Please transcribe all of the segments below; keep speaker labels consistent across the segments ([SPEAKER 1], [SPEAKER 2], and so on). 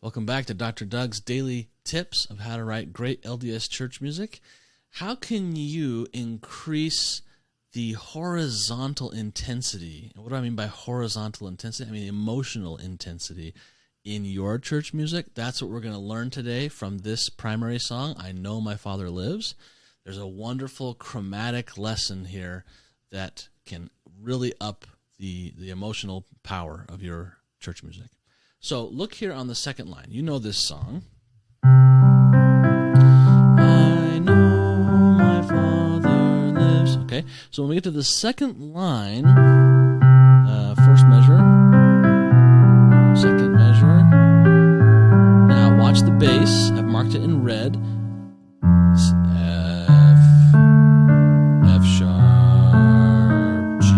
[SPEAKER 1] Welcome back to Dr. Doug's Daily Tips of how to write great LDS church music. How can you increase the horizontal intensity? And what do I mean by horizontal intensity? I mean emotional intensity in your church music. That's what we're going to learn today from this primary song, I Know My Father Lives. There's a wonderful chromatic lesson here that can really up the emotional power of your church music. So look here on the second line. You know this song. I know my Father lives. Okay, so when we get to the second line, first measure, second measure. Now watch the bass. I've marked it in red. F sharp, G.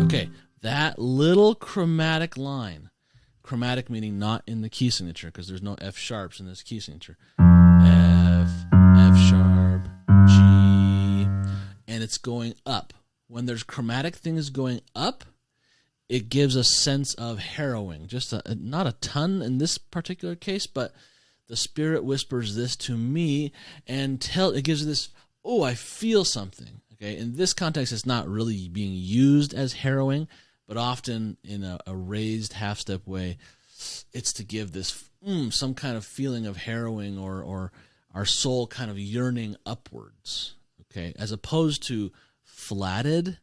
[SPEAKER 1] Okay, that little chromatic line. Chromatic meaning not in the key signature, because there's no F sharps in this key signature. F sharp, G, and it's going up. When there's chromatic things going up, it gives a sense of harrowing. Just not a ton in this particular case, but the Spirit whispers this to me and it gives this, oh, I feel something. Okay, in this context, it's not really being used as harrowing, but often in a raised half-step way, it's to give this some kind of feeling of harrowing or our soul kind of yearning upwards, okay, as opposed to flatted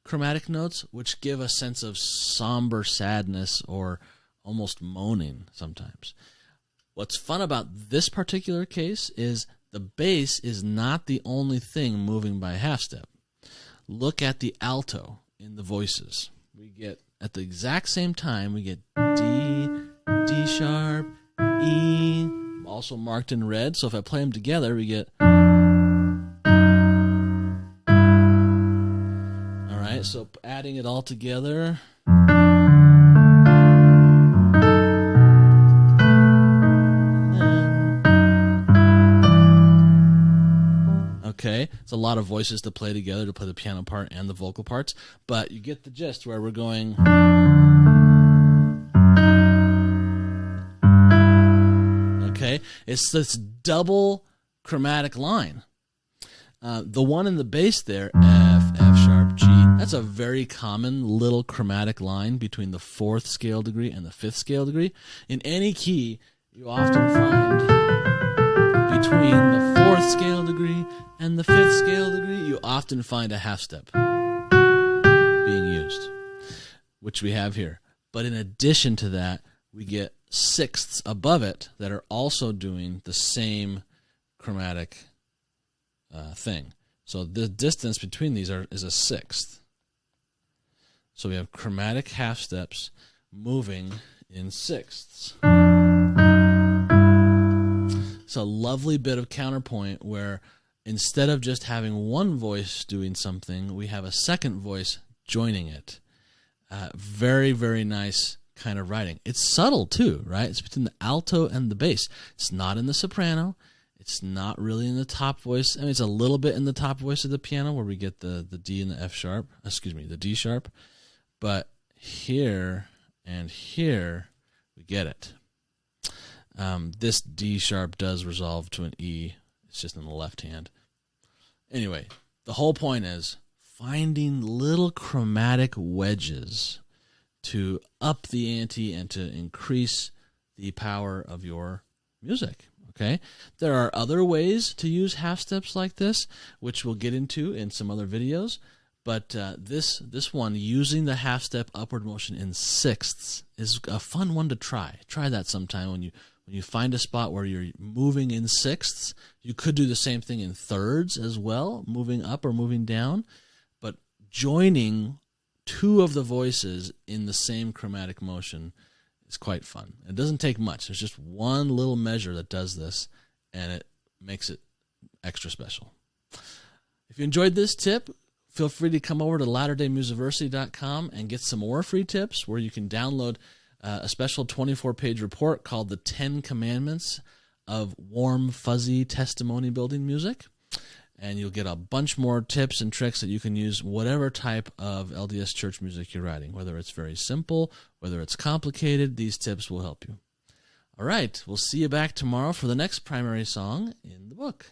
[SPEAKER 1] chromatic notes, which give a sense of somber sadness or almost moaning sometimes. What's fun about this particular case is the bass is not the only thing moving by half-step. Look at the alto in the voices. We get, at the exact same time, we get D, D sharp, E, also marked in red. So if I play them together, we get... All right, so adding it all together... Okay, it's a lot of voices to play together to play the piano part and the vocal parts, but you get the gist where we're going. Okay, it's this double chromatic line. The one in the bass there, F sharp, G, that's a very common little chromatic line between the 4th scale degree and the 5th scale degree. In any key, you often find between the 4th scale degree and the 5th scale degree, you often find a half step being used, which we have here. But in addition to that, we get sixths above it that are also doing the same chromatic thing. So the distance between these is a sixth. So we have chromatic half steps moving in sixths. It's a lovely bit of counterpoint where instead of just having one voice doing something, we have a second voice joining it. Very, very nice kind of writing. It's subtle too, right? It's between the alto and the bass. It's not in the soprano. It's not really in the top voice. I mean, it's a little bit in the top voice of the piano where we get the D and the F sharp. Excuse me, the D sharp. But here and here, we get it. This D sharp does resolve to an E. It's just in the left hand. Anyway, the whole point is finding little chromatic wedges to up the ante and to increase the power of your music. Okay? There are other ways to use half steps like this, which we'll get into in some other videos. But this one, using the half step upward motion in sixths, is a fun one to try. Try that sometime when you find a spot where you're moving in sixths. You could do the same thing in thirds as well, moving up or moving down. But joining two of the voices in the same chromatic motion is quite fun. It doesn't take much. There's just one little measure that does this, and it makes it extra special. If you enjoyed this tip, feel free to come over to latterdaymusiversity.com and get some more free tips where you can download a special 24-page report called The 10 Commandments of Warm, Fuzzy Testimony Building Music. And you'll get a bunch more tips and tricks that you can use whatever type of LDS church music you're writing. Whether it's very simple, whether it's complicated, these tips will help you. All right, we'll see you back tomorrow for the next primary song in the book.